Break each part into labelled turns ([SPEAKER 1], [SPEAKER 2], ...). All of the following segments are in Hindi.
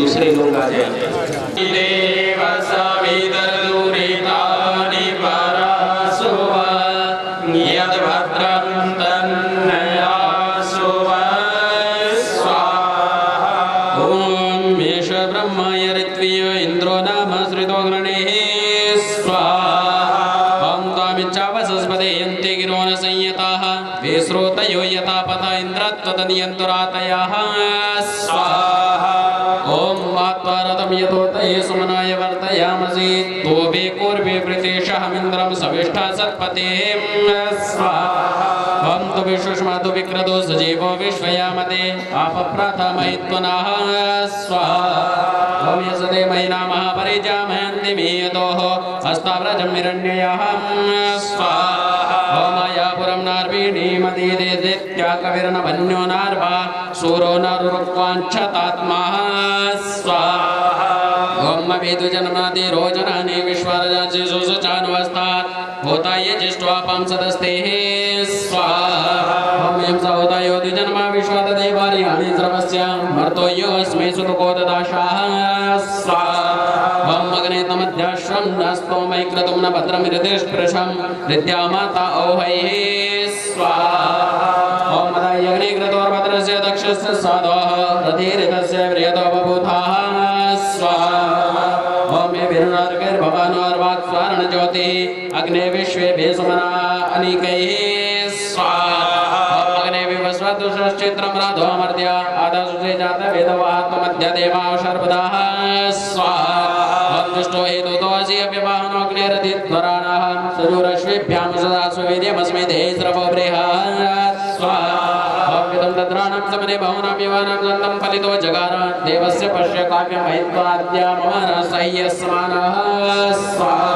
[SPEAKER 1] दूसरे लोग आ जाएंगे।
[SPEAKER 2] श्रोतयो यथा पता इंद्रत्वतनियंतुरातयः स्वाहा। ओम मात्वारतम यथोतये सुमनाय वर्तयामसि तोबे कोर्बे प्रतेशहमिन्द्रं सविष्ठा सत्पतेः स्वाहा। हम तो विश्वस्मातु विक्रतो सजीवो विश्वयामते आपप्राथमयित्वनः स्वाहा। हम यसते मयिना महापरिजामयन्ति मेयतोः हस्ताव्रजं हिरण्ययः स्वाहा। ओमायापुरं नार्वीणीमदीदेत्याकविर्नभन्यो नार्वा सूरो नरुक्वाञ्छतात्मा स्वाहा। ओम वेदुजन्मादि रोचनानि विश्वराजांसि सुसुचान्वस्तात् होताय जिष्ट्वापं सदस्तेः स्वाहा। ओम यं सहोतायो द्विजन्मा विश्वदेवार्याणि सर्वस्य मर्तो यो अस्मै सुतुको ददाशाः स्वाहा। ओम अग्ने तमध्याश्वं नस्तोमै क्रतुं न भद्रमिरतिस्पृशं हृद्या माता औहैः स्वाहा। ओम मदाय अग्ने क्रतोर्भद्रस्य दक्षस्य साधोः रतिरितस्य व्रियतो बभूथाः स्वाहा। ओम ये वीरनार्गैर्भवानोर्वाक्स्वारण ज्योति अग्ने विश्वे भेसुमना अनिकैः स्वाहा। अग्ने विवस्वतुषश्चित्रं राधोमर्त्य आदसुषे जात वेदवात्ममध्य देवा शर्वदाः स्वाहा। ओम दुष्टो हेतुतोऽसि अव्यवाहनो अग्नेरतिध्वराणः सजोरश्वेभ्यां सदा सुवेद्यमस्मै देस्रवो बृहत् स्वाहा। ओम तद्राणं समने बहुनां युवानां सन्तं फलितो जगार देवस्य पश्य काव्यं महित्वाद्य मम रसह्यस्मानः स्वाहा।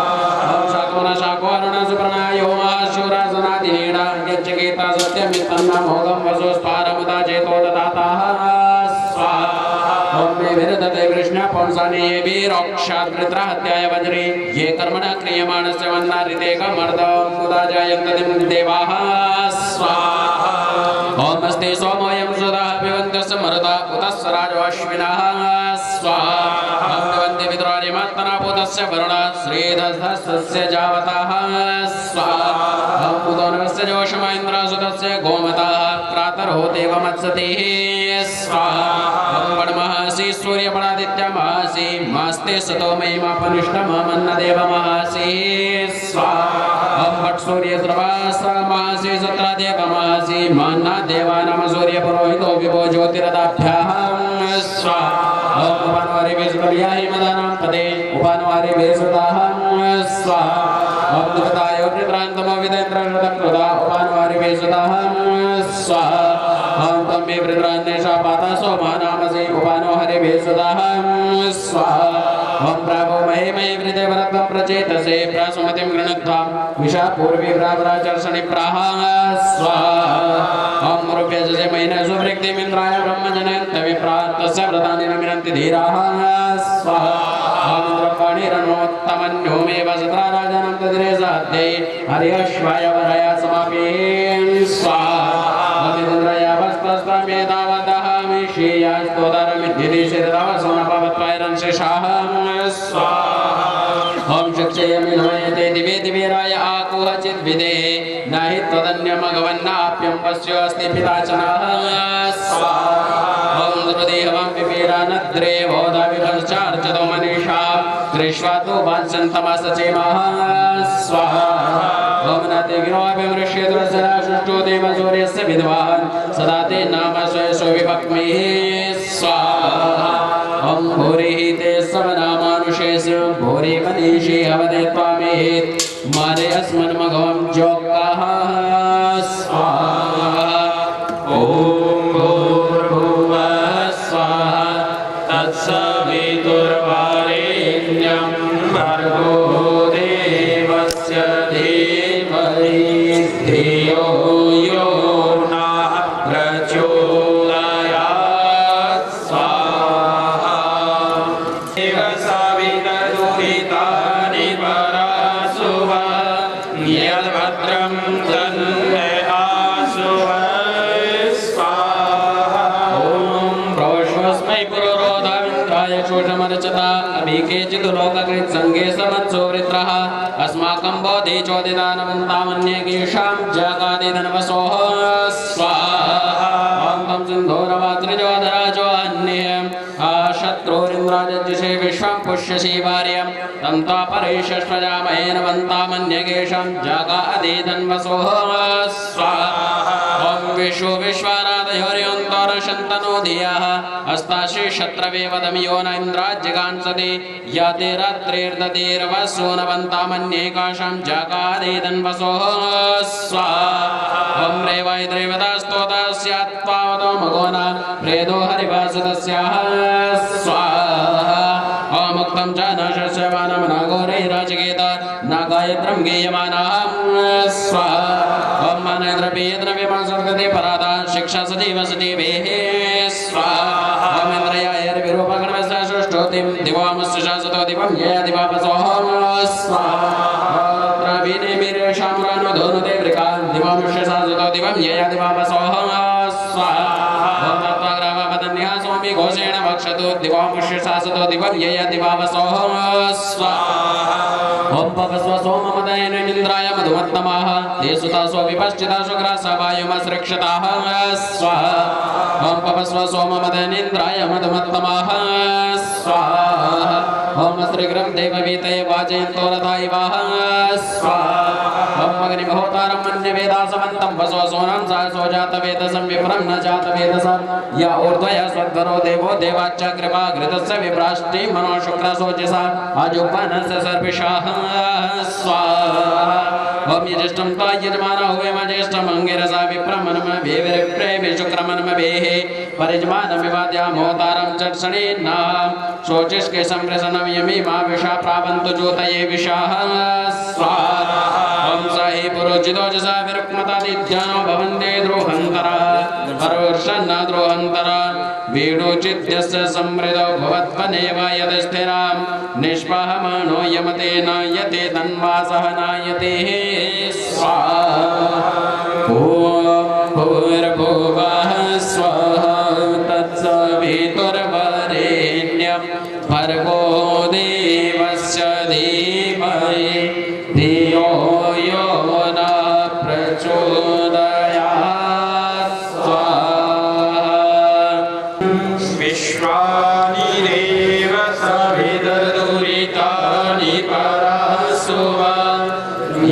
[SPEAKER 2] ओम शाकोन शाको अरुण सुपर्णायो महाशूरासनादिनेडा यच्चकेता सत्यमित्तन्न मोगं वसुस्पारमुदा चेतो ददाताः स्वाहा। ओम मे विरदते कृष्ण पुंसानि ये वीरोक्षाद्रित्रहत्याय वज्रे ये कर्मणा क्रियमाणस्य वन्नारितेकमर्दं मुदा जायन्ते देवाः स्वाहा। ओम अस्ते सोमोऽयं सुधा पिबन्तस्य मरुता उतस्य राजवाश्विनः स्वाहा। ओम पिबन्ति पितरार्यमात्मना पुतस्य वरुणा श्रीधस्तस्य जावताः स्वाहा। ओम उदोनवस्य जोषमा इन्द्रासुतस्य गोमताः प्रातर्होते वमत्सतेः स्वाहा। ओम पद्महसि सूर्यपणादित्यमहसि मास्ते सतो महिमापनिष्ठमन्नदेवमहसि स्वाहा। ओम भट् सूर्यस्रवासमहसि सत्रादेवमहसि मान्ना देवानां सूर्यपुरोहितो विभो ज्योतिरदाभ्यः स्वाहा। ओम उपानवारि वेशुतर्याहि मदानां पदे उपानवारि वेशुताः स्वाहा। ओम दुपतायो वृत्रान्तमो विदेन्द्रकृता उपानवारि वेशुताः स्वाहा। ओम तं मे वृत्रान्यशापाता सोमानामसि उपानो हरि वेशुताः स्वाहा। ओम प्रावो महे महे वृते वरत्वं प्रचेतसे प्रासुमतिं गृणत्वा विशा पूर्वी प्रावराचर्षणि प्राह स्वाहा। ओम रुभ्यजसे महिने सुवृक्तिमिन्द्राय ब्रह्मजनयन्त विप्रातस्य व्रतानि नमिनन्ति धीराः स्वाहा। ओम इन्द्रपाणिरनोत्तमन्यो मे वसत्रा राजानं तदिरे साध्ये हरिश्वाय वराय समापे स्वाहा। ओम इन्द्राय वस्त्रस्त्वमेतावदः मिषीयास्तोदरमिद्धिदिशिरवसोनपवत्वैरंशेषाः स्वाहा। ओम शिक्षेयमि नमयते दिवे दिवेराय आकुहचिद्विदे नहि त्वदन्यमगवन्नाप्यं पश्योऽस्ति पिताचनः स्वाहा। ओम द्रुदेवं पिपीरानद्रे बोधविभश्चार्चतो मनीषा दृष्ट्वा वाञ्छन्तमसचेमः स्वाहा। ओम नतिगिरोऽभिमृष्येतुर्सदा सुष्ठो देवसूर्यस्य विद्वान् सदा ते नाम स्वयसो विभक्मिः स्वाहा। ओम भूरिः ते समनामानुषेषु भूरि मनीषी हवते त्वामेत् मारे अस्मन्मघवं जोक्तः स्वाहा। ओम भूर्भुवः स्वाहा तत्सवितुर्वरेण्यं भर्गो देवस्य धीमहि धियो यो नः प्रचोदयात् स्वाहा। देवसवितर्दुहितानि पराशुभ यद्भद्रं तन्मे आशुभ स्वाहा। ओम प्रोष्वस्मै पुरोरोधमिन्द्राय
[SPEAKER 1] प्रचता अभी केचित् लोककृत् संगे समत्सो वृत्रः अस्माकं बोधि चोदितानवन्तामन्ये केषां जगादिधनवसोः स्वाहा ॐ तं सिन्धूरवात्रिजोधराजो अन्ये शत्रुरिन्द्राजज्ञे विश्वं पुष्यशीवार्यं तन्तापरेशस्वजामहेन वन्तामन्यकेशं जगादिधन्वसोः स्वाहा ॐ विश्वो विश्वाराधयोर्योऽन्तरशन्तनो धियः अस्ताश्री शत्रवे वदमियो न इन्द्राज्यगांसति यते रात्रिर्दतिर्वसो न वन्तामन्येकाशं जगादिधन्वसोः स्वाहा ॐ रेवायद्रेवतास्तोतस्यात्त्वावतो मघोन प्रेदो हरिवासुतस्याः स्वाहा ॐ मुक्तं च न शस्यमानं न घोरैराजगेत न गायत्रं गेयमानः स्वाहा ॐ मनद्रव्येद्रव्यमासर्गते परादा शिक्षा सजीव सजीवेः स्वाहा ॐ इन्द्रयायर्विरूपगणवस्य सुष्ठोतिं दिवामस्य शासतो दिवं यया दिवापसोः स्वाहा द्रविणेमिरेषां रानुधोनुते वृकान् दिवामस्य शासतो दिवं यया दिवापसोः स्वाहा ॐ तत्त्वग्रामपदन्यः स्वामी घोषेण वक्षतु दिवामस्य शासतो दिवं यया दिवापसोः स्वाहा ॐ पवस्व सोममदयेन इन्द्राय मधुमत्तमाः ते सुतासो विपश्चिता शुक्रासवायुमसृक्षताः स्वाहा ॐ पवस्व सोममदयेन इन्द्राय मधुमत्तमाः स्वाहा ॐ श्रीग्रं देववीतये वाजयन्तो रथायवाः स्वाहा ॐ अग्निमहोतारं मन्यवेदासमन्तं वसो सोनं सहसो जातवेदसं विप्रं न जातवेदसं य ऊर्ध्वया स्वध्वरो देवो देवाच्चग्रवा घृतस्य विभ्राष्टि मनो शुक्रसोजसा आजुपनस्य सर्पिषाः स्वाहा ॐ यज्येष्ठं त्वा यजमाना हुवेम ज्येष्ठं अंगिरसा विप्रमन्मभेविप्रेमि शुक्रमन्मभेः परिजमानमिवाद्यामोतारं चर्षणेन्नाः शोचिष्के संप्रसनं यमीमा विषा प्रावन्तु ज्योतये विषाः स्वाहा ॐ साहि पुरोजितोजसा विरुक्मतादिध्यानो भवन्ते द्रोहन्तरः हर्षन्न द्रोहन्तरः वीडोचित्यस्य समृद्धो भवत्वनेव यदस्थिरां निष्पाहमानो यमते नायते तन्वासः नायते स्वाहा भूर्भुवः स्वः तत्सवितुर्वरेण्यं भर्गो देवस्य धीमहि धियो यो न प्रचोदयात् स्वाहा
[SPEAKER 2] विश्वानि देव सविदुरितानि परासुव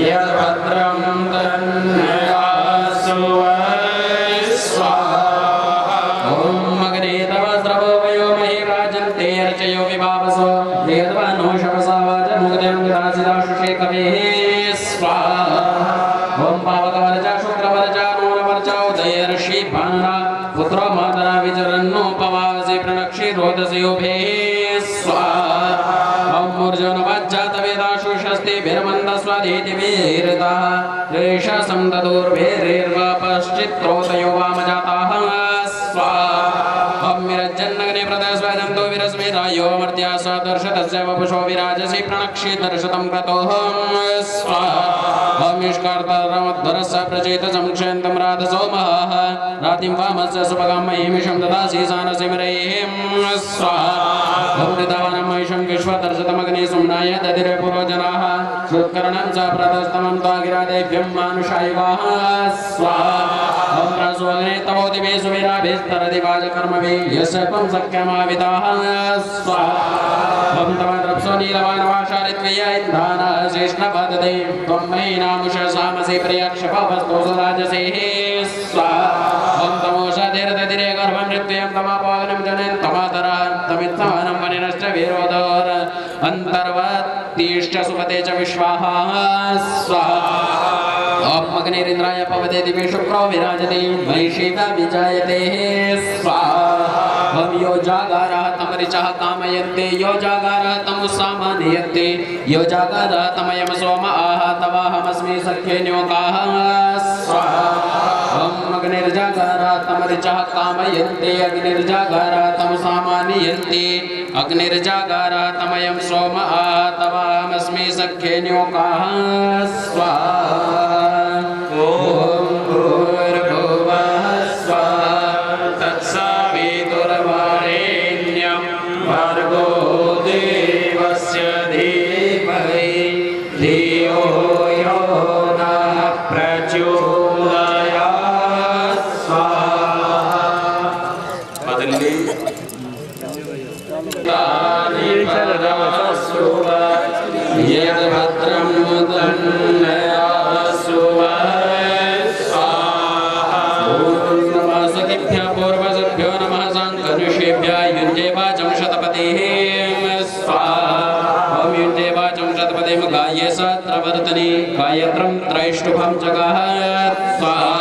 [SPEAKER 2] यद्भद्रं तन्नयासुव स्वाहा
[SPEAKER 1] ॐ अग्ने तव स्रवो महि राजन्ते अर्चयो विभावसो देवनो शवसा वाचमुग्धं विराजिदाशुषे कवेः स्वाहा ॐ पावकवर्चा शुक्रवर्चा नूनवर्चा उदयर्षि भानुना पुत्रो मातरा विचरन्नोपवासि प्रणक्षि रोदस्योभेः स्वाहा ॐ मूर्जनवज्जातवेदाशु षष्टिभिर्मन्दस्वधीतिभिर्ताः रेषसं तदूर्भिर्वापश्चित्रोतयो वामजाताः स्वाहा ॐ विरज्जन्नग्ने प्रदस्वदन्तो विरस्मिरायो मर्त्या सदर्शतस्य वपुषो विराजसि प्रणक्षि दर्शतं क्रतोः स्वाहा ॐ निष्कार्तरमध्वरस्य प्रचेतसंक्षयन्तं राधसोमः रातिं वामस्य सुभगां महिमिषं ददासि सानसिमरैः स्वाहा ॐ वृदावनं महिषं विश्वदर्शतमग्ने सुम्नाय दधिरे पुरोजनाः श्रुत्कर्णं च प्रदस्तमं त्वागिरादेभ्यं मानुषायवाः स्वाहा ॐ प्रासुअग्ने तवोदिवे सुवीराभिस्तरदिवाजकर्मभिः यस्य त्वं सख्यमाविदाः स्वाहा ॐ तवद्रप्सो नीलवानवाशारित्वया इन्धानः शेष्णपदते त्वं मयि नामुषसामसि प्रियक्षपवस्तु सुराजसेः स्वाहा ॐ तमोषधिर्दधिरे गर्भमृत्युं तमापावनं जनयन् तमातरः तमित्समानं वनिनश्च विरोधोर अन्तर्वत्तिष्ठ सुपते च विश्वाः स्वाहा ॐ अग्निरिन्द्राय पवते दिवे शुक्रो विराजते वैशिका विजायते स्वाहा ॐ यो जागारः तमरिचः कामयन्ते यो जागारः तमुस्सामानयन्ते यो जागारः तमयं सोम आह तवाहमस्मि सख्ये न्योकाः स्वाहा ॐ अग्निर्जागारः तमरिचः कामयन्ते अग्निर्जागारः तमुस्सामानयन्ते अग्निर्जागारः तमयं सोम आह तवाहमस्मि सख्ये न्योकाः स्वाहा ॐ भूर्भुवः स्वः तत्सवितुर्वरेण्यं भर्गो
[SPEAKER 2] यद्भद्रं तन्नयासु स्वाहा
[SPEAKER 1] नमः सखिभ्यः पूर्वजभ्यो नमः साङ्कर्षेभ्यः युञ्जे वाचं शतपतेः स्वाहा ॐ युञ्जे वाचं शतपतिं गाये सत्रवर्तने गायत्रं त्रैष्टुभं जगः स्वाहा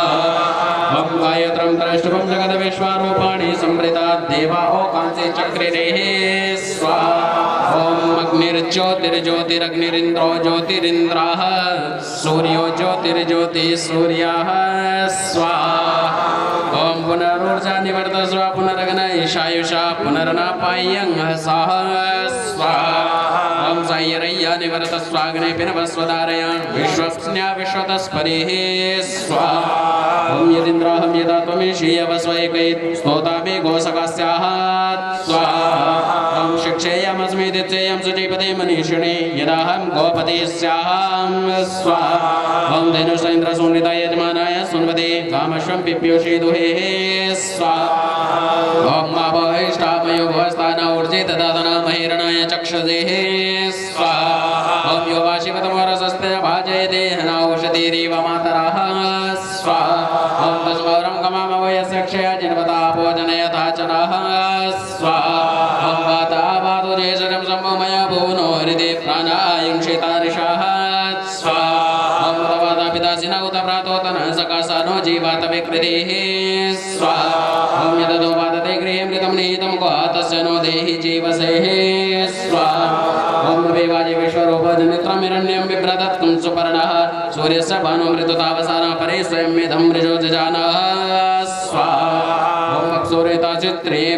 [SPEAKER 1] ॐ गायत्रं त्रैष्टुभं जगद विश्वारूपाणि संवृता देवा ओकांसे चक्रिरेः स्वाहा ॐ अग्निर्ज्योतिर्ज्योतिरग्निरिन्द्रो ज्योतिरिन्द्रः सूर्यो ज्योतिर्ज्योतिः सूर्यः स्वाहा ॐ पुनरुर्जा निवर्तस्व पुनरग्नैषायुषा पुनरनापाय्यं सः स्वाहा ॐ सायरय्या निवर्तस्वाग्ने पिनवस्वधारय विश्वस्न्या विश्वतस्परिः स्वाहा ॐ यदिन्द्राहं यदा त्वमेषीयवस्वैकैत् स्तोता मे घोषकस्याः स्वाहा ॐ शिक्षेयमस्मि दित्सेयं सुजीपते मनीषिणे यदाहं गोपति स्याहं स्वाहा ॐ धेनुषेन्द्रसुनिता यजमानाय सुन्वते कामश्वं पिप्योषि दुहे स्वाहा ॐ माभविष्टामयो भवस्तान ऊर्जे ददातना महिरणाय चक्षुषेः स्वाहा ॐ यो वाशिवतमोरसस्ते भाजयते हनौषधिरेव मातरः स्वाहा ॐ तस्वरं गमामवयस्य क्षय जिन्वतापोजनयथा च नः स्वाहा ॐ वातावातो जेषजं सम्भूमय भुवनो हृदे प्राणायुङ्क्षितारिषः स्वाहा ॐ तवाता पितासिन उत प्रातोतनः सकाशानो जीवात विकृतिः स्वाहा ॐ यदतो वादते गृहे मृतं निहितं को तस्य नो देहि जीवसेः स्वाहा ॐ देवाय विश्वरूपजनित्रं हिरण्यं बिभ्रदत्तं सुपर्णः सूर्यस्य भानुमृततावसानः परे स्वयं मेधं मृजो जजानः स्वाहा ॐ अक्षोरेता चित्रे